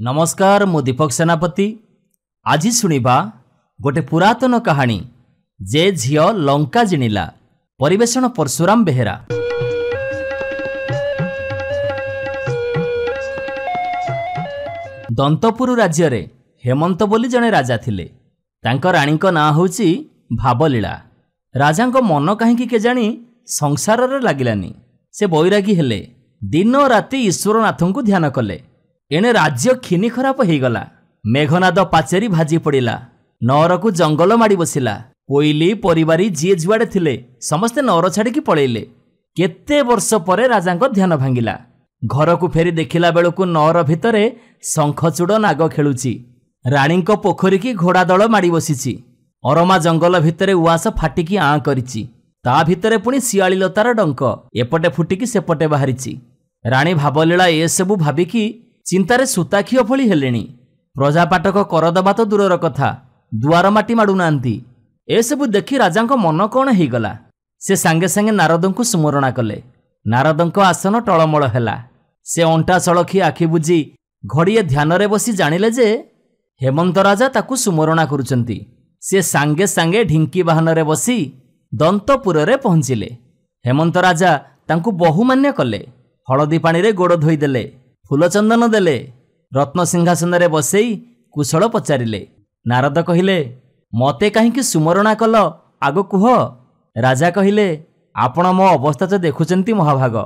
नमस्कार मु दीपक सेनापति। आज शुणा गोटे पुरातन कहानी जे झियो लंका जिणिला। परिवेषण परशुराम बेहेरा। दंतपुर राज्य रे हेमंत बोली जने राजा थिले। तांको राणी को ना होची भावलीला। राजा को मन कहीं केजाणी संसार रे लागिलानी। से बैरागी हेले। दिन राति ईश्वरनाथ को ध्यान कले। एणे राज्य खिनी खराब हो गला। मेघनाद पाचेरी भाजी पड़ा। नौर को जंगल माड़ी बसिला। कोईली परिवारी जी जुआड़े थिले समस्ते नौर छाड़ी पलैले। केते वर्ष पर राजा ध्यान भांगिला। घर को फेरी देखिला बेलू नौर भितरे शंखचूड़ नाग खेलुची। राणी पोखरी की घोड़ा दल माड़ी बसी। अरमा जंगल भितरे उआस फाटिकी आँ करिची। ता भितरे पुणी शियाली लतार डंक एपटे फुटिकी सेपटे बाहरी। राणी भावलीला ए सबू भाविकी चिंतारे सुताखियो फली हेलेनी। प्रजापाटक करदबा तो दूरर कथा दुआर माटी माडुनांती। ए सबू देखि राजा मन कौन हो गला। से सांगे सांगे नारद को सुमरणा कले। नारद आसन टलमल हैला। से अंटा सड़खी आखि बुझी घड़िए ध्यान रे बसी जानिले जे हेमंत राजा ताकू सुमरणा करुचंती। से सांगे सांगे ढिंकी बाहन रे बसी दंतपुर रे पहुंचिले। हेमंत राजा तांकू बहुमान्य कले। हलदी पानी रे गोड़ धोईदेले। फूल चंदन देले। रत्न सिंहासन रे बसई कुशल पचारिले। नारद कहिले मते कहीं सुमरणा कल आग कुह। राजा कहिले आपण मो अवस्था तो देखुचंती महाभाग।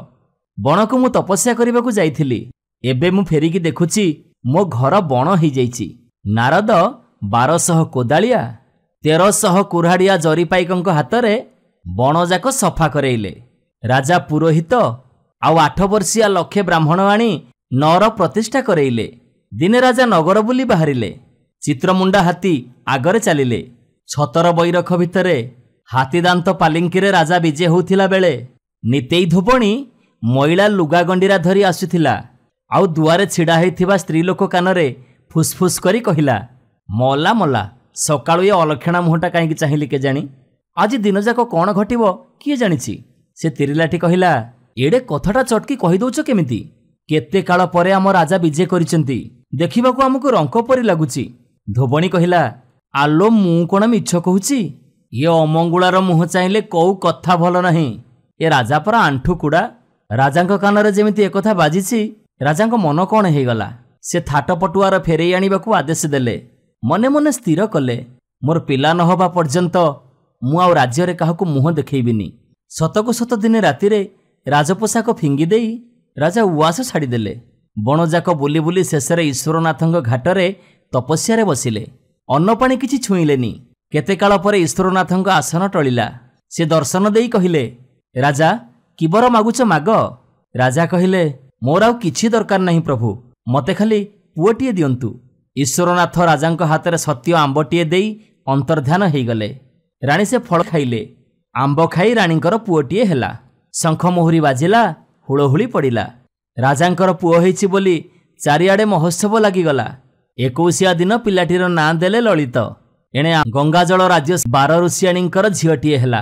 बण को मु तपस्या करने को जाइथिली। एबे मु फेरिकी देखुची मो घर बण हो जाइछि। नारद 1200 कोदालिया 1300 कुराड़िया जरीपाईक हाथ रे बण जाक सफा करेइले। राजा पुरोहित आउ 8 वर्षिया लक्षे ब्राह्मण आनी नौर प्रतिष्ठा करेइले। दिने राजा नगर बुली बाहरिले। चित्रमुंडा हाथी आगरे चलिले। छतर बैरख भितरे हाथीदांत पालिंकी रे राजा विजे होउथिला बेले नितेई धोबणी महिला लुगा गंडीरा धरी आसुथिला। आउ दुआरे छिड़ा हेइथिबा स्त्री लोक कानरे फुसफुस करी कहिला मला मला सकाळु ए अलक्षणा मुहटा काहेकि चाहिली के जानी। आज दिन जाक कौन घटिबो किए जानिछि। से तिरिलाठी कहिला एडे कथाटा चटकी कहि दउछ केमिति। केते काल परे आम राजा विजे करिसेंती। देखिबाकू हमकु रंक परी लागुची। धोबणी कहिला आलो मु कोन मिछ कहूची। ये अमंगुଳାର मुह चाहिले कौ कथा भल नहीं। ए राजा पर आंठू कुड़ा। राजांक कानरे जेमिति एकथा बाजिछि राजांक मन कौन हो गला। से थाट पटुआर फेरई आनिबाकू आदेश देले। मने मने स्थिर कले मोर पिला न हबा पर्यंत मु आ राज्य रे काहाकू मुह देखैबिनी। सतको सत दिने राति रे राजपोषाक फिंगी देई राजा उआस छाड़ीदेले। बणजाक बुली बुली शेषरे ईश्वरनाथ घाटरे तपस्या रे बसिले। अन्नपाणी किछि छुईलेनी। केते काल परे ईश्वरनाथ आसन टलिला। से दर्शन देई कहिले राजा किबर मागुच माग। राजा कहिले मोर आउ किछि दरकार नहीं प्रभु मते खाली पुओटिए दियंतु। ईश्वरनाथ राजांक हाथ सत्य आंबटीए देई अंतर्ध्यान होईगले। राणी से फल खाइले। आंब खाई राणींकर पुओटिए हेला। शंख मोहरी बाजिला हुड़हुड़ी पड़ा। राजांकर पुओ होइछि बोली चारिआडे महोत्सव लागिगला। 21 दिन पिलाटीर नाँ देले ललित। एणे गंगाजल राज्य 12 ऋषियाणींकर झीयटीए हेला।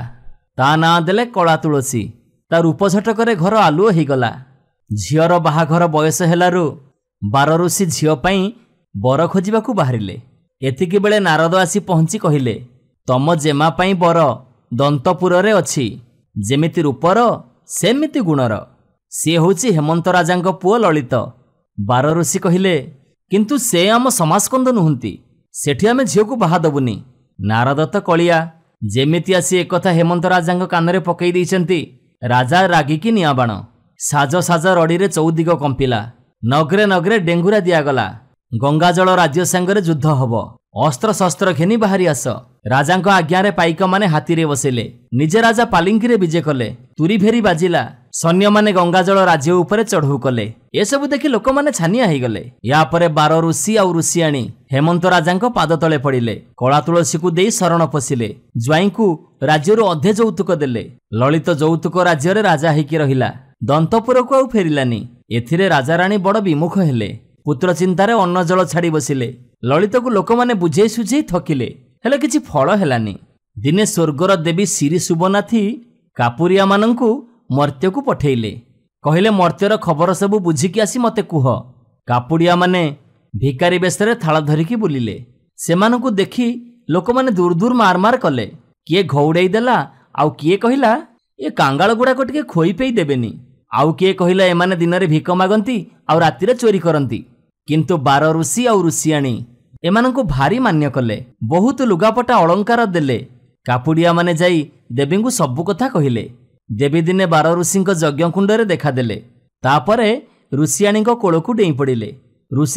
ता नाँ देले कला तुलसी। ता रूप झटकरे घर आलुओ होईगला। झीयर बाहाघर बयस हेलारु 12 ऋषि झीय पई बर खोजिबाकू बाहरिले। एतिकी बेले नारद आसी पहुंची कहिले तम जेमा पई बर दंतपुर रे अछि। जेमिति रूपर सेमिति गुणर। सी होउछि हेमंत राजांक पुओ ललित। 12 ऋषि कहिले किंतु से आम समाजकंद नुहंती। सेठी आमे झियो को बाहा दबुनी। नारद तो कलिया जेमिति आसी एकथा हेमंत राजांक कानरे पकई दैछंती। राजा रागिकी निया बाण साज साज रड़ी रे चौदिग कंपिला। नगरे नगरे डेंगुरा दियागला। गंगाजल राज्य संगरे युद्ध हब। अस्त्र शस्त्र घेनी बाहरी आस। राजांक आज्ञारे पाइक माने हाथी रे बसेले। निजे राजा पालिंकी रे विजे कले। तुरी भेरी बाजिला। सैन्य माने गंगाजल राज्य उपरे चढ़ऊ कले। ए सब देखि लोक माने छानिया हो गले। या परे 12 ऋषि आउ ऋषियाणी हेमंत राजांक पाद तले पड़िले। कला तुलसी को देई शरण पशिले। ज्वाई को राज्यरु अधे यौतुक देले। ललित यौतुक राज्य रे राजा हेकी रहिला। दंतपुर को आउ फेरिलानी। एथिरे राजा राणी बड़ विमुख हेले। पुत्र चिंतारे अन्न जल छाड़ी बसिले। ललित को लोक माने बुझे सुझे थकिले हेले किछि फल हेलानी। दिने स्वर्गर देवी श्री सुबनाथी कापुरिया मानंकु मर्त्य को पठेइले। कहले मर्त्यर खबर सब बुझिकी आसी मते कुह। कापुड़िया माने ଭିକାରୀ ବେଶରେ ଥାଳ ଧରିକି ବୁଲିଲେ। ସେମାନଙ୍କୁ ଦେଖି ଲୋକମାନେ ଦୂର ଦୂର ମାର ମାର କଲେ। କିଏ ଘଉଡ଼େଇ ଦେଲା, ଆଉ କିଏ କହିଲା ଏ କାଙ୍ଗାଳ ଗୁଡ଼ାକ ଟିକେ ଖୋଇ ପେଇ ଦେବେନି, ଆଉ କିଏ କହିଲା ଏମାନେ ଦିନରେ ଭିକ ମାଗନ୍ତି ଆଉ ରାତିରେ ଚୋରି କରନ୍ତି। କିନ୍ତୁ 12 ଋଷି ଆଉ ଋଷିଆଣୀ ଏମାନଙ୍କୁ ଭାରି ମାନ୍ୟ କଲେ। ବହୁତ ଲୁଗାପଟା ଅଳଙ୍କାର ଦେଲେ। କାପୁଡ଼ିଆ ମାନେ ଯାଇ ଦେବୀଙ୍କୁ ସବୁ କଥା କହିଲେ। ଦେବୀ ଦିନେ 12 ଋଷିଙ୍କ ଯଜ୍ଞକୁଣ୍ଡରେ ଦେଖାଦେଲେ। ତାପରେ ଋଷିଆଣୀଙ୍କ କୋଳକୁ ଡେଇଁ ପଡ଼ିଲେ।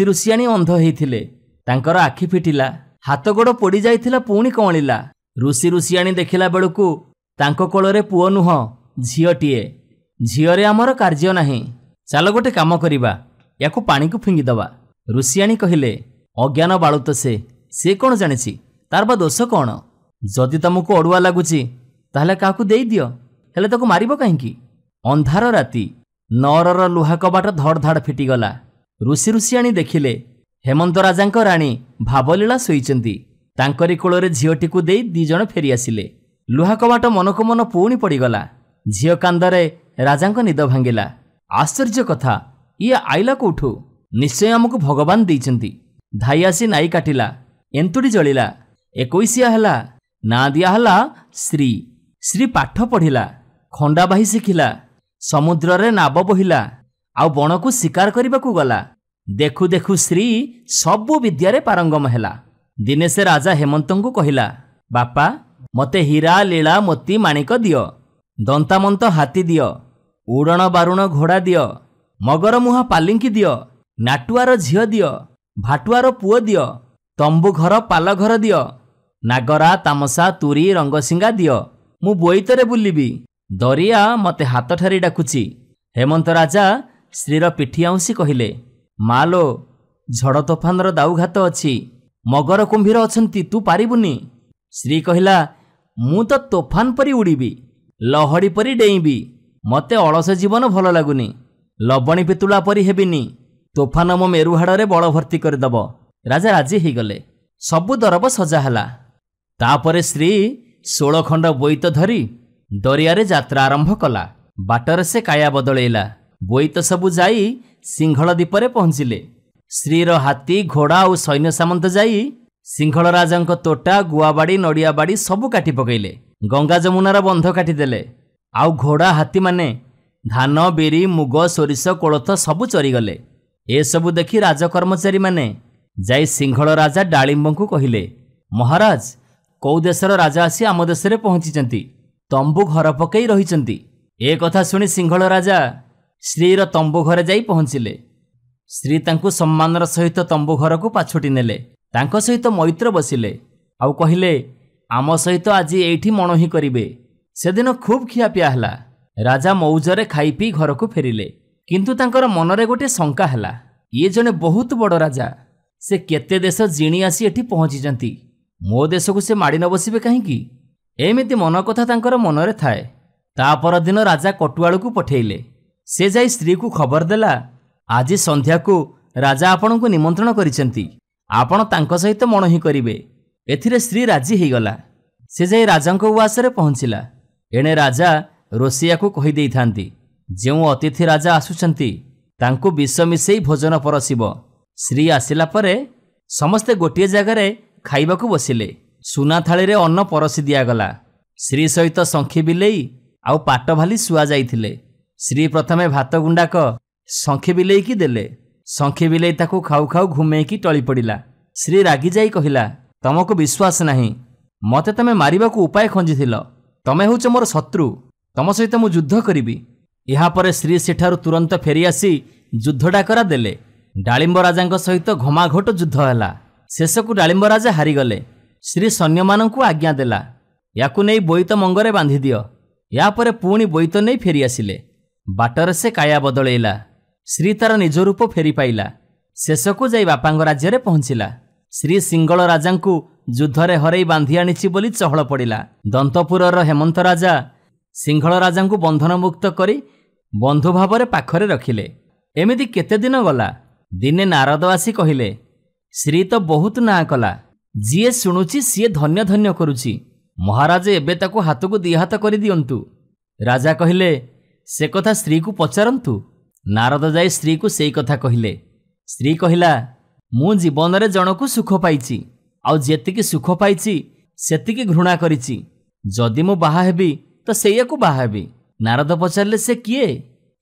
ଋଷିଆଣୀ ଅନ୍ଧ ହେଇଥିଲେ। ତାଙ୍କର ଆଖି ଫିଟିଲା, ହାତ ଗୋଡ଼ ପୋଡ଼ି ଯାଇଥିଲା, ପୁଣି କଅଁଳିଲା। ଋଷିଆଣୀ ଦେଖିଲା ବେଳକୁ ତାଙ୍କ କୋଳରେ ପୁଅ ନୁହଁ, ଝିଅଟିଏ। ଝିଅରେ ଆମର କାର୍ଯ୍ୟ ନାହିଁ, ଚାଲ ଗୋଟେ କାମ କରିବା, ୟାକୁ ପାଣିକୁ ଫିଙ୍ଗିଦେବା। ଋଷିଆଣୀ କହିଲେ, ଅଜ୍ଞାନ ବାଳୁତ ସେ କ'ଣ ଜାଣିଛି, ତାର ବା ଦୋଷ କ'ଣ? ଯଦି ତମକୁ ଅଡ଼ୁଆ ଲାଗୁଛି ତାହେଲେ କାହାକୁ ଦେଇଦିଅ, ହେଲେ ତାକୁ ମାରିବ କାହିଁକି? ଅନ୍ଧାର ରାତି, ନଅରର ଲୁହା କବାଟ ଧଡ଼ ଧାଡ଼ ଫିଟିଗଲା। ଋଷିଆଣୀ ଦେଖିଲେ ହେମନ୍ତ ରାଜାଙ୍କ ରାଣୀ ଭାବଲୀଳା ଶୋଇଛନ୍ତି। ତାଙ୍କରି କୋଳରେ ଝିଅଟିକୁ ଦେଇ 2 ଜଣ ଫେରିଆସିଲେ। ଲୁହା କବାଟ ମନକୁ ମନ ପୁଣି ପଡ଼ିଗଲା। ଝିଅ କାନ୍ଦରେ ରାଜାଙ୍କ ନିଦ ଭାଙ୍ଗିଲା। ଆଶ୍ଚର୍ଯ୍ୟ କଥା, ଇଏ ଆଇଲା କୋଉଠୁ? ନିଶ୍ଚୟ ଆମକୁ ଭଗବାନ ଦେଇଛନ୍ତି। ଧାଇ ଆସି ନାଇ କାଟିଲା, ଏନ୍ତୁଡ଼ି ଜଳିଲା, 21 ହେଲା, ନାଁ ଦିଆହେଲା ଶ୍ରୀ। ଶ୍ରୀ ପାଠ ପଢ଼ିଲା, ଖଣ୍ଡାବାହି ଶିଖିଲା, ସମୁଦ୍ରରେ ନାବ ବୋହିଲା, ଆଉ ବଣକୁ ଶିକାର କରିବାକୁ ଗଲା। ଦେଖୁ ଦେଖୁ ଶ୍ରୀ ସବୁ ବିଦ୍ୟାରେ ପାରଙ୍ଗମ ହେଲା। ଦିନେ ସେ ରାଜା ହେମନ୍ତଙ୍କୁ କହିଲା, ବାପା, ମତେ ହୀରା ଲୀଳା ମୋତି ମାଣିକ ଦିଅ, ଦନ୍ତାମନ୍ତ ହାତୀ ଦିଅ, ଉଡ଼ଣ ବାରୁଣ ଘୋଡ଼ା ଦିଅ, ମଗର ମୁହାଁ ପାଲିଙ୍କି ଦିଅ, ନାଟୁଆର ଝିଅ ଦିଅ, ଭାଟୁଆର ପୁଅ ଦିଅ, ତମ୍ବୁ ଘର ପାଲ ଘର ଦିଅ, ନାଗରା ତାମସା ତୁରୀ ରଙ୍ଗସିଙ୍ଗା ଦିଅ, ମୁଁ ବୋଇତରେ ବୁଲିବି, ଦରିଆ ମତେ ହାତ ଠାରି ଡାକୁଛି। ହେମନ୍ତ ରାଜା ଶ୍ରୀର ପିଠି ଆଉଁସି କହିଲେ, ମାଲୋ, ଝଡ଼ ତୋଫାନର ଦାଉଘାତ ଅଛି, ମଗର କୁମ୍ଭୀର ଅଛନ୍ତି, ତୁ ପାରିବୁନି। ଶ୍ରୀ କହିଲା, ମୁଁ ତ ତୋଫାନ ପରି ଉଡ଼ିବି, ଲହଡ଼ି ପରି ଡେଇଁବି, ମତେ ଅଳସ ଜୀବନ ଭଲ ଲାଗୁନି, ଲବଣୀ ପିତୁଳା ପରି ହେବିନି, ତୋଫାନ ମୋ ମେରୁହାଡ଼ରେ ବଳ ଭର୍ତ୍ତି କରିଦବ। ରାଜା ରାଜି ହେଇଗଲେ। ସବୁ ଦରବ ସଜା ହେଲା। ତାପରେ ଶ୍ରୀ 16 ଖଣ୍ଡ ବୋଇତ ଧରି ଦରିଆରେ ଯାତ୍ରା ଆରମ୍ଭ କଲା। ବାଟରେ ସେ କାୟା ବଦଳେଇଲା। ବୋଇତ ସବୁ ଯାଇ ସିଂହଳ ଦ୍ୱୀପରେ ପହଞ୍ଚିଲେ। ଶ୍ରୀର ହାତୀ, ଘୋଡ଼ା ଆଉ ସୈନ୍ୟ ସାମନ୍ତ ଯାଇ ସିଂହଳ ରାଜାଙ୍କ ତୋଟା, ଗୁଆବାଡ଼ି, ନଡ଼ିଆବାଡ଼ି ସବୁ କାଟି ପକେଇଲେ। ଗଙ୍ଗା ଯମୁନାର ବନ୍ଧ କାଟିଦେଲେ। ଆଉ ଘୋଡ଼ା, ହାତୀମାନେ ଧାନ, ବିରି, ମୁଗ, ସୋରିଷ, କୋଳଥ ସବୁ ଚରିଗଲେ। ଏସବୁ ଦେଖି ରାଜକର୍ମଚାରୀମାନେ ଯାଇ ସିଂହଳ ରାଜା ଡାଳିମ୍ବଙ୍କୁ କହିଲେ, ମହାରାଜ, କୋଉ ଦେଶର ରାଜା ଆସି ଆମ ଦେଶରେ ପହଞ୍ଚିଛନ୍ତି, ତମ୍ବୁ ଘର ପକେଇ ରହିଛନ୍ତି। ଏ କଥା ଶୁଣି ସିଂହଳ ରାଜା ଶ୍ରୀର ତମ୍ବୁ ଘରେ ଯାଇ ପହଞ୍ଚିଲେ। ଶ୍ରୀ ତାଙ୍କୁ ସମ୍ମାନର ସହିତ ତମ୍ବୁ ଘରକୁ ପାଛୋଟି ନେଲେ। ତାଙ୍କ ସହିତ ମୈତ୍ର ବସିଲେ, ଆଉ କହିଲେ, ଆମ ସହିତ ଆଜି ଏଇଠି ମଣୋହି କରିବେ। ସେଦିନ ଖୁବ୍ ଖିଆପିଆ ହେଲା। ରାଜା ମଉଜରେ ଖାଇ ପିଇ ଘରକୁ ଫେରିଲେ। କିନ୍ତୁ ତାଙ୍କର ମନରେ ଗୋଟିଏ ଶଙ୍କା ହେଲା, ଇଏ ଜଣେ ବହୁତ ବଡ଼ ରାଜା, ସେ କେତେ ଦେଶ ଜିଣି ଆସି ଏଠି ପହଞ୍ଚିଛନ୍ତି, ମୋ ଦେଶକୁ ସେ ମାଡ଼ି ନ ବସିବେ କାହିଁକି? ଏମିତି ମନ କଥା ତାଙ୍କର ମନରେ ଥାଏ। ତା ପରଦିନ ରାଜା କଟୁଆଳକୁ ପଠେଇଲେ। ସେ ଯାଇ ସ୍ତ୍ରୀକୁ ଖବର ଦେଲା, ଆଜି ସନ୍ଧ୍ୟାକୁ ରାଜା ଆପଣଙ୍କୁ ନିମନ୍ତ୍ରଣ କରିଛନ୍ତି, ଆପଣ ତାଙ୍କ ସହିତ ମଣୋହି କରିବେ। ଏଥିରେ ସ୍ତ୍ରୀ ରାଜି ହେଇଗଲା। ସେ ଯାଇ ରାଜାଙ୍କ ଉଆସରେ ପହଞ୍ଚିଲା। ଏଣେ ରାଜା ରୋଷେଇଆକୁ କହିଦେଇଥାନ୍ତି, ଯେଉଁ ଅତିଥି ରାଜା ଆସୁଛନ୍ତି ତାଙ୍କୁ ବିଷ ମିଶେଇ ଭୋଜନ ପରସିବ। ଶ୍ରୀ ଆସିଲା ପରେ ସମସ୍ତେ ଗୋଟିଏ ଜାଗାରେ ଖାଇବାକୁ ବସିଲେ। ସୁନା ଥାଳିରେ ଅନ୍ନ ପରସି ଦିଆଗଲା। ଶ୍ରୀ ସହିତ ଶଙ୍ଖି ବିଲେଇ ଆଉ ପାଟ ଭାଲି ଶୁଆ ଯାଇଥିଲେ। ଶ୍ରୀ ପ୍ରଥମେ ଭାତ ଗୁଣ୍ଡାକ ଶଙ୍ଖି ବିଲେଇକି ଦେଲେ। ଶଙ୍ଖି ବିଲେଇ ତାକୁ ଖାଉ ଖାଉ ଘୁମେଇକି ଟଳି ପଡ଼ିଲା। ଶ୍ରୀ ରାଗି ଯାଇ କହିଲା, ତମକୁ ବିଶ୍ୱାସ ନାହିଁ, ମତେ ତମେ ମାରିବାକୁ ଉପାୟ ଖଞ୍ଜିଥିଲ, ତମେ ହେଉଛ ମୋର ଶତ୍ରୁ, ତମ ସହିତ ମୁଁ ଯୁଦ୍ଧ କରିବି। ଏହାପରେ ଶ୍ରୀ ସେଠାରୁ ତୁରନ୍ତ ଫେରିଆସି ଯୁଦ୍ଧ ଡାକରା ଦେଲେ। ଡାଳିମ୍ବ ରାଜାଙ୍କ ସହିତ ଘମାଘୋଟ ଯୁଦ୍ଧ ହେଲା। ଶେଷକୁ ଡାଳିମ୍ବ ରାଜା ହାରିଗଲେ। ଶ୍ରୀ ସୈନ୍ୟମାନଙ୍କୁ ଆଜ୍ଞା ଦେଲା, ୟାକୁ ନେଇ ବୋଇତ ମଙ୍ଗରେ ବାନ୍ଧିଦିଅ। ୟାପରେ ପୁଣି ବୋଇତ ନେଇ ଫେରିଆସିଲେ। ବାଟରେ ସେ କାୟା ବଦଳେଇଲା। ଶ୍ରୀ ତାର ନିଜ ରୂପ ଫେରି ପାଇଲା। ଶେଷକୁ ଯାଇ ବାପାଙ୍କ ରାଜ୍ୟରେ ପହଞ୍ଚିଲା। ଶ୍ରୀ ସିଂହଳ ରାଜାଙ୍କୁ ଯୁଦ୍ଧରେ ହରେଇ ବାନ୍ଧି ଆଣିଛି ବୋଲି ଚହଳ ପଡ଼ିଲା। ଦନ୍ତପୁରର ହେମନ୍ତ ରାଜା ସିଂହଳ ରାଜାଙ୍କୁ ବନ୍ଧନମୁକ୍ତ କରି ବନ୍ଧୁ ଭାବରେ ପାଖରେ ରଖିଲେ। ଏମିତି କେତେ ଦିନ ଗଲା। ଦିନେ ନାରଦ ଆସି କହିଲେ, ଶ୍ରୀ ତ ବହୁତ ନାଁ କଲା, ଯିଏ ଶୁଣୁଛି ସିଏ ଧନ୍ୟ ଧନ୍ୟ କରୁଛି, ମହାରାଜ ଏବେ ତାକୁ ହାତକୁ 2 ହାତ କରିଦିଅନ୍ତୁ। ରାଜା କହିଲେ, ସେ କଥା ସ୍ତ୍ରୀକୁ ପଚାରନ୍ତୁ। ନାରଦ ଯାଇ ସ୍ତ୍ରୀକୁ ସେଇ କଥା କହିଲେ। ସ୍ତ୍ରୀ କହିଲା, ମୁଁ ଜୀବନରେ ଜଣକୁ ସୁଖ ପାଇଛି, ଆଉ ଯେତିକି ସୁଖ ପାଇଛି ସେତିକି ଘୃଣା କରିଛି। ଯଦି ମୁଁ ବାହା ହେବି ତ ସେଇଆକୁ ବାହା ହେବି। ନାରଦ ପଚାରିଲେ, ସେ କିଏ?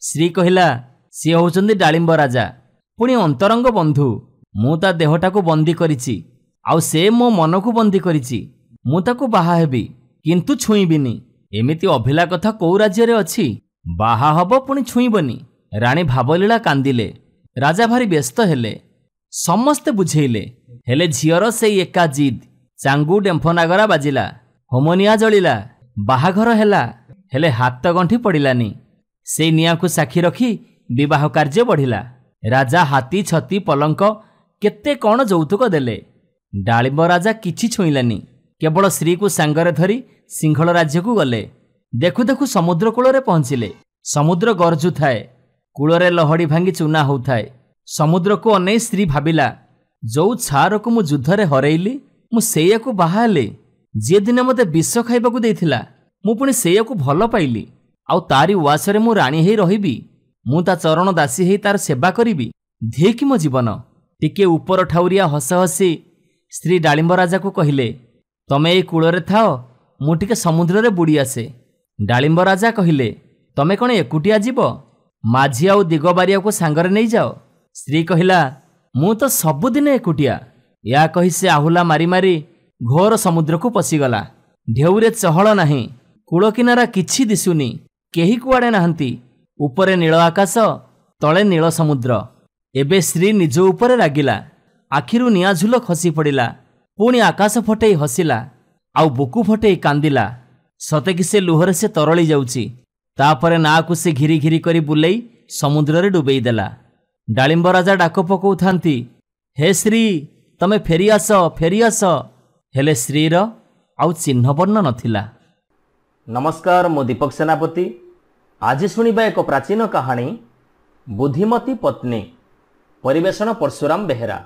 ଶ୍ରୀ କହିଲା, ସିଏ ହେଉଛନ୍ତି ଡାଳିମ୍ବ ରାଜା, ପୁଣି ଅନ୍ତରଙ୍ଗ ବନ୍ଧୁ। ମୁଁ ତା ଦେହଟାକୁ ବନ୍ଦୀ କରିଛି, ଆଉ ସେ ମୋ ମନକୁ ବନ୍ଦୀ କରିଛି। ମୁଁ ତାକୁ ବାହା ହେବି, କିନ୍ତୁ ଛୁଇଁବିନି। ଏମିତି ଅଭିଲା କଥା କୋଉ ରାଜ୍ୟରେ ଅଛି? ବାହା ହବ ପୁଣି ଛୁଇଁବନି। ରାଣୀ ଭାବଲୀଳା କାନ୍ଦିଲେ। ରାଜା ଭାରି ବ୍ୟସ୍ତ ହେଲେ। ସମସ୍ତେ ବୁଝେଇଲେ, ହେଲେ ଝିଅର ସେଇ ଏକା ଜିଦ୍। ଚାଙ୍ଗୁ ଡେମ୍ଫ ନାଗରା ବାଜିଲା, ହୋମନିଆ ଜଳିଲା, ବାହାଘର ହେଲା, ହେଲେ ହାତ ଗଣ୍ଠି ପଡ଼ିଲାନି। ସେଇ ନିଆଁକୁ ସାକ୍ଷୀ ରଖି ବିବାହ କାର୍ଯ୍ୟ ବଢ଼ିଲା। ରାଜା ହାତୀ, ଛତି, ପଲଙ୍କ କେତେ କ'ଣ ଯୌତୁକ ଦେଲେ। ଡାଳିମ୍ବ ରାଜା କିଛି ଛୁଇଁଲାନି। କେବଳ ସ୍ତ୍ରୀକୁ ସାଙ୍ଗରେ ଧରି ସିଂହଳ ରାଜ୍ୟକୁ ଗଲେ। ଦେଖୁ ଦେଖୁ ସମୁଦ୍ର କୂଳରେ ପହଞ୍ଚିଲେ। ସମୁଦ୍ର ଗର୍ଜୁଥାଏ, କୂଳରେ ଲହଡ଼ି ଭାଙ୍ଗି ଚୂନା ହେଉଥାଏ। ସମୁଦ୍ରକୁ ଅନେଇ ସ୍ତ୍ରୀ ଭାବିଲା, ଯୋଉ ଛାରକୁ ମୁଁ ଯୁଦ୍ଧରେ ହରେଇଲି, ମୁଁ ସେଇଆକୁ ବାହା ହେଲେ। ଯିଏ ଦିନେ ମୋତେ ବିଷ ଖାଇବାକୁ ଦେଇଥିଲା, ମୁଁ ପୁଣି ସେଇଆକୁ ଭଲ ପାଇଲି, ଆଉ ତାରି ଉଆସରେ ମୁଁ ରାଣୀ ହେଇ ରହିବି। ମୁଁ ତା ଚରଣ ଦାସୀ ହେଇ ତାର ସେବା କରିବି। ଧିକି ମୋ ଜୀବନ। ଟିକେ ଉପର ଠାଉରିଆ ହସ ହସି ସ୍ତ୍ରୀ ଡାଳିମ୍ବ ରାଜାକୁ କହିଲେ, ତମେ ଏଇ କୂଳରେ ଥାଅ, ମୁଁ ଟିକେ ସମୁଦ୍ରରେ ବୁଡ଼ି ଆସେ। ଡାଳିମ୍ବ ରାଜା କହିଲେ, ତମେ କ'ଣ ଏକୁଟିଆ ଯିବ? ମାଝି ଆଉ ଦିଗବାରିଆକୁ ସାଙ୍ଗରେ ନେଇଯାଅ। ସ୍ତ୍ରୀ କହିଲା, ମୁଁ ତ ସବୁଦିନେ ଏକୁଟିଆ। ଏହା କହି ସେ ଆହୁଲା ମାରି ମାରି ଘୋର ସମୁଦ୍ରକୁ ପଶିଗଲା। ଢେଉରେ ଚହଳ ନାହିଁ, କୂଳ କିନାରା କିଛି ଦିଶୁନି, କେହି କୁଆଡ଼େ ନାହାନ୍ତି। ଉପରେ ନୀଳ ଆକାଶ, ତଳେ ନୀଳ ସମୁଦ୍ର। ଏବେ ସ୍ତ୍ରୀ ନିଜ ଉପରେ ରାଗିଲା। ଆଖିରୁ ନିଆଁ ଝୁଲ ଖସି ପଡ଼ିଲା। ପୁଣି ଆକାଶ ଫଟେଇ ହସିଲା, ଆଉ ବୁକୁ ଫଟେଇ କାନ୍ଦିଲା। ସତେକି ସେ ଲୁହରେ ସେ ତରଳି ଯାଉଛି। ତାପରେ ନାଆକୁ ସେ ଘିରି ଘିରି କରି ବୁଲେଇ ସମୁଦ୍ରରେ ଡୁବେଇ ଦେଲା। ଡାଳିମ୍ବ ରାଜା ଡାକ ପକାଉଥାନ୍ତି, ହେ ସ୍ତ୍ରୀ, ତମେ ଫେରିଆସ, ଫେରିଆସ। ହେଲେ ସ୍ତ୍ରୀର ଆଉ ଚିହ୍ନବର୍ଣ୍ଣ ନଥିଲା। ନମସ୍କାର, ମୁଁ ଦୀପକ ସେନାପତି। ଆଜି ଶୁଣିବା ଏକ ପ୍ରାଚୀନ କାହାଣୀ, ବୁଦ୍ଧିମତୀ ପତ୍ନୀ। ପରିବେଷଣ ପରଶୁରାମ ବେହେରା।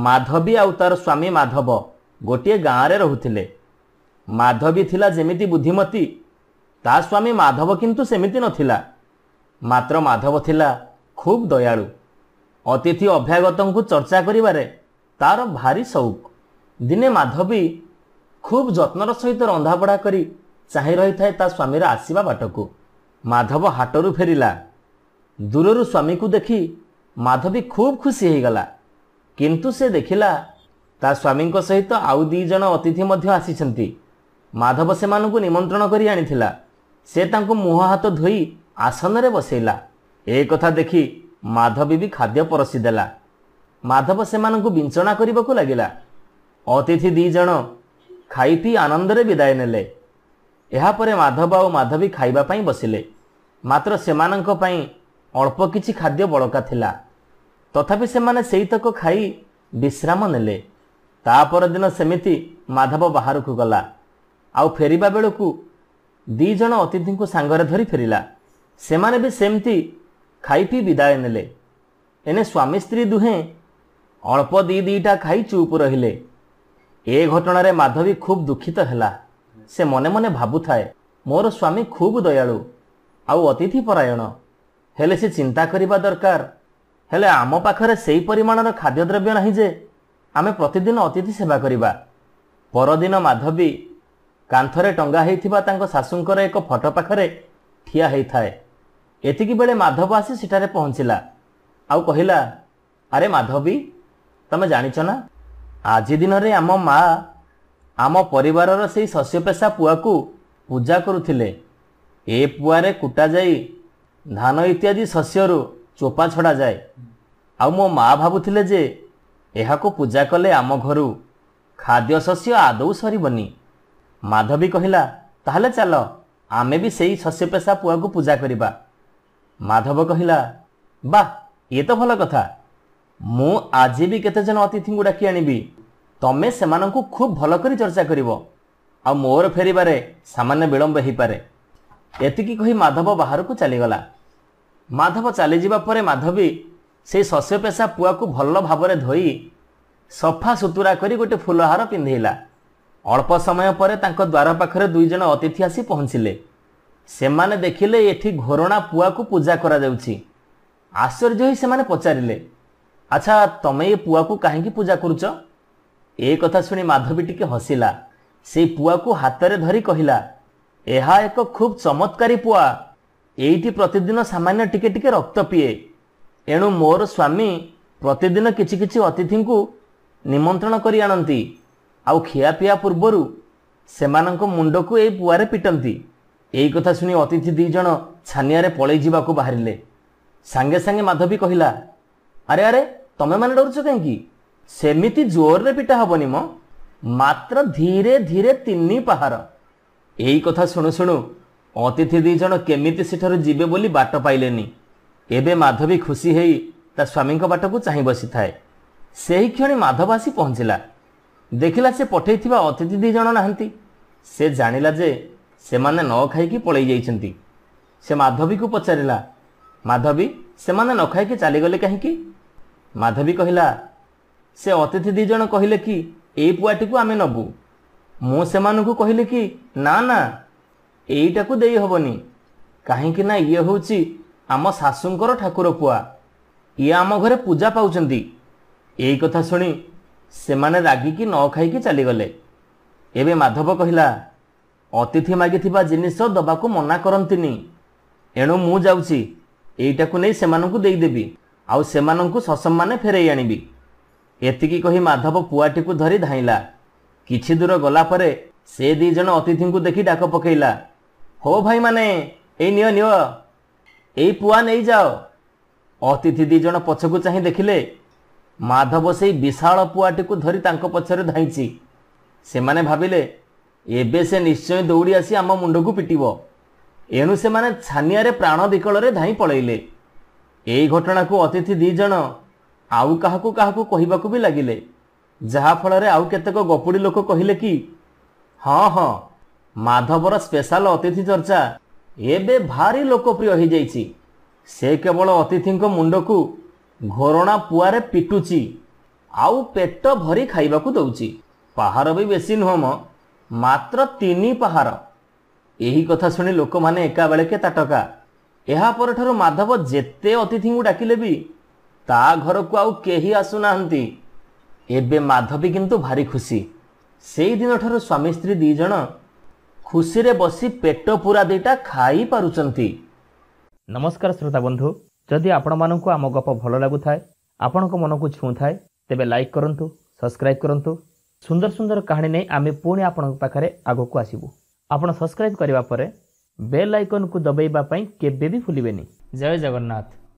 ମାଧବୀ ଆଉ ତାର ସ୍ୱାମୀ ମାଧବ ଗୋଟିଏ ଗାଁରେ ରହୁଥିଲେ। ମାଧବୀ ଥିଲା ଯେମିତି ବୁଦ୍ଧିମତୀ, ତା ସ୍ୱାମୀ ମାଧବ କିନ୍ତୁ ସେମିତି ନଥିଲା। ମାତ୍ର ମାଧବ ଥିଲା ଖୁବ୍ ଦୟାଳୁ। ଅତିଥି ଅଭ୍ୟାଗତଙ୍କୁ ଚର୍ଚ୍ଚା କରିବାରେ ତାର ଭାରି ସଉକ। ଦିନେ ମାଧବୀ ଖୁବ୍ ଯତ୍ନର ସହିତ ରନ୍ଧାବଢ଼ା କରି ଚାହିଁ ରହିଥାଏ ତା ସ୍ୱାମୀର ଆସିବା ବାଟକୁ। ମାଧବ ହାଟରୁ ଫେରିଲା। ଦୂରରୁ ସ୍ୱାମୀକୁ ଦେଖି ମାଧବୀ ଖୁବ୍ ଖୁସି ହେଇଗଲା। କିନ୍ତୁ ସେ ଦେଖିଲା ତା ସ୍ୱାମୀଙ୍କ ସହିତ ଆଉ 2 ଜଣ ଅତିଥି ମଧ୍ୟ ଆସିଛନ୍ତି। ମାଧବ ସେମାନଙ୍କୁ ନିମନ୍ତ୍ରଣ କରି ଆଣିଥିଲା। ସେ ତାଙ୍କୁ ମୁହଁ ହାତ ଧୋଇ ଆସନରେ ବସେଇଲା। ଏ କଥା ଦେଖି ମାଧବୀ ବି ଖାଦ୍ୟ ପରସି ଦେଲା। ମାଧବ ସେମାନଙ୍କୁ ବିଞ୍ଚଣା କରିବାକୁ ଲାଗିଲା। ଅତିଥି 2 ଜଣ ଖାଇ ପିଇ ଆନନ୍ଦରେ ବିଦାୟ ନେଲେ। ଏହାପରେ ମାଧବ ଆଉ ମାଧବୀ ଖାଇବା ପାଇଁ ବସିଲେ। ମାତ୍ର ସେମାନଙ୍କ ପାଇଁ ଅଳ୍ପ କିଛି ଖାଦ୍ୟ ବଳକା ଥିଲା। ତଥାପି ସେମାନେ ସେଇତକ ଖାଇ ବିଶ୍ରାମ ନେଲେ। ତା ପରଦିନ ସେମିତି ମାଧବ ବାହାରକୁ ଗଲା, ଆଉ ଫେରିବା ବେଳକୁ 2 ଜଣ ଅତିଥିଙ୍କୁ ସାଙ୍ଗରେ ଧରି ଫେରିଲା। ସେମାନେ ବି ସେମିତି ଖାଇ ପିଇ ବିଦାୟ ନେଲେ। ଏନେ ସ୍ୱାମୀ ସ୍ତ୍ରୀ ଦୁହେଁ ଅଳ୍ପ 2ଟା ଖାଇ ଚୁପ୍ ରହିଲେ। ଏ ଘଟଣାରେ ମାଧବୀ ଖୁବ୍ ଦୁଃଖିତ ହେଲା। ସେ ମନେ ମନେ ଭାବୁଥାଏ, ମୋର ସ୍ୱାମୀ ଖୁବ୍ ଦୟାଳୁ ଆଉ ଅତିଥି ପରାୟଣ, ହେଲେ ସେ ଚିନ୍ତା କରିବା ଦରକାର, ହେଲେ ଆମ ପାଖରେ ସେହି ପରିମାଣର ଖାଦ୍ୟଦ୍ରବ୍ୟ ନାହିଁ ଯେ ଆମେ ପ୍ରତିଦିନ ଅତିଥି ସେବା କରିବା। ପରଦିନ ମାଧବୀ କାନ୍ଥରେ ଟଙ୍ଗା ହୋଇଥିବା ତାଙ୍କ ଶାଶୁଙ୍କର ଏକ ଫଟୋ ପାଖରେ ଠିଆ ହୋଇଥାଏ। ଏତିକି ବେଳେ ମାଧବ ଆସି ସେଠାରେ ପହଞ୍ଚିଲା ଆଉ କହିଲା, ଆରେ ମାଧବୀ, ତମେ ଜାଣିଛ ନା, ଆଜି ଦିନରେ ଆମ ମା ଆମ ପରିବାରର ସେଇ ଶସ୍ୟପେଶା ପୁଆକୁ ପୂଜା କରୁଥିଲେ। ଏ ପୁଆରେ କୁଟାଯାଇ ଧାନ ଇତ୍ୟାଦି ଶସ୍ୟରୁ ଚୋପା ଛଡ଼ାଯାଏ। ଆଉ ମୋ ମା ଭାବୁଥିଲେ ଯେ ଏହାକୁ ପୂଜା କଲେ ଆମ ଘରୁ ଖାଦ୍ୟଶସ୍ୟ ଆଦୌ ସରିବନି। ମାଧବୀ କହିଲା, ତାହେଲେ ଚାଲ ଆମେ ବି ସେଇ ଶସ୍ୟପେଶା ପୁଆକୁ ପୂଜା କରିବା। ମାଧବ କହିଲା, ବାଃ, ଇଏ ତ ଭଲ କଥା। ମୁଁ ଆଜି ବି କେତେଜଣ ଅତିଥିଙ୍କୁ ଡାକି ଆଣିବି। ତମେ ସେମାନଙ୍କୁ ଖୁବ୍ ଭଲ କରି ଚର୍ଚ୍ଚା କରିବ, ଆଉ ମୋର ଫେରିବାରେ ସାମାନ୍ୟ ବିଳମ୍ବ ହୋଇପାରେ। ଏତିକି କହି ମାଧବ ବାହାରକୁ ଚାଲିଗଲା। ମାଧବ ଚାଲିଯିବା ପରେ ମାଧବୀ ସେଇ ଶସ୍ୟପେଶା ପୁଆକୁ ଭଲ ଭାବରେ ଧୋଇ ସଫା ସୁତୁରା କରି ଗୋଟେ ଫୁଲହାର ପିନ୍ଧେଇଲା। ଅଳ୍ପ ସମୟ ପରେ ତାଙ୍କ ଦ୍ୱାର ପାଖରେ 2 ଜଣ ଅତିଥି ଆସି ପହଞ୍ଚିଲେ। ସେମାନେ ଦେଖିଲେ ଏଠି ଘୋରଣା ପୁଆକୁ ପୂଜା କରାଯାଉଛି, आश्चर्य होई सेमाने पचारिले, अच्छा तमे ये पुआ को काहेकि पूजा करुच? ए कथा सुनी माधवी टिके हसिला। से पुआ को हाथ रे धरी कहिला, एहा एक खूब चमत्कारी पुआ। एइटी प्रतिदिन सामान्य टिके टिके रक्त पिए। एणु मोर स्वामी प्रतिदिन किछि किछि अतिथि को निमंत्रण करी आनंती। आउ खिया पिया पूर्वरु सेमानंको मुंड को ए पुआरे पिटंती। एई कथा सुनी अतिथि दी जण छानियारे पळै जिबाकू बाहरिले। सांगे सांगे माधवी कहिला, अरे अरे तमे माने डरुछ काहेकि? सेमिति जोर रे पिटा हबनी मो, मात्र धीरे धीरे 3 पहार। एई कथा सुनु सुनु अतिथि दी जण केमिति सेठारु जिबे बोली बाट पाइलेनी। एबे माधवी खुशी हेई ता स्वामी बाट को चाहि बसी थाए। सेही क्षणी माधव आसी पहुंचिला। देखिला से पठेइथिबा अतिथि दी जण नाहंती। से जानिला जे सेमाने न खाइकी पळै जाइछंती। से माधवी को पचारिला, माधवी सेमाने न खाइकी चली गले काहेकि? माधवी कहिला, से अतिथि दी जण कहिले कि एई पुआटी को आमे नबु। मु सेमानकु कहिले कि ना ना एईटा को देई हबनी, काहेकि ना ये होउची आम सासुंकर ठाकुर पुआ। ये आम घरे पूजा पाउचंती। एई कथा सुनी सेमाने रागिकी न खाइकी चली गले। एबे माधव कहिला, अतिथि मागिथिबा जिनिस दबाकू मना करंतिनी। एणु मु जाउची एईटा को नै सेमानकु देई देबी, आउ सेमानकु ससम्माने फेरई आनिबी। एतिकी कही माधव पुआटी को धरी धाइला। किछि दूर गला परे से दी जण अतिथि को देखि डाक पकेइला, हो भाई माने एई नियो नियो एई पुआ नै जाओ। अतिथि दी जण पछकु चाहि देखिले माधव सेई विशाल पुआटी को धरी तांको पछरे धाइची। सेमाने भाबिले एबे से निश्चय दौड़ी आसी आम मुंड को पिटिबो। एणु सेमाने छानियारे प्राण विकल रे धाई पळैले। एई घटना को अतिथि दी जण आउ काहाकू काहाकू कहिबाकू भी लागिले, जहा फल रे आउ केतेक गपुड़ी लोक कहिले कि हाँ हाँ माधवर स्पेशल अतिथि चर्चा एबे भारी लोकप्रिय हो जाइछि। से केवल अतिथिंक मुंड को घोरणा पुआरे पिटुची, आउ पेट भरी खाइबाकू दउची। पहाड़ भी बेसी नुहम, मात्र 3 पहाड़। यही कथा सुनी लोक माने एका बेले के ताटका। एहा पर ठारू माधव जेते अतिथि को डाकिले भी ता घर को आउ केही आसु नाहंती। एबे माधवी किंतु भारी खुशी। सेई दिन ठारू स्वामी स्त्री दी जण खुशी रे बसी पेट पूरा देटा खाई पारुचंती। नमस्कार श्रोता बंधु, जदि आपण मानकु आम गप भल लागु थाए, आपण को मन को छू थाए, तेबे लाइक करंतु, सब्सक्राइब करंतु। सुंदर सुंदर कहानी नहीं आमे पुणी आपण पाखरे आगो को आसीबु। आपण सब्सक्राइब करिवा परे बेल आइकन को दबाइबा पई केबे भी भूलिबेनी। जय जगन्नाथ।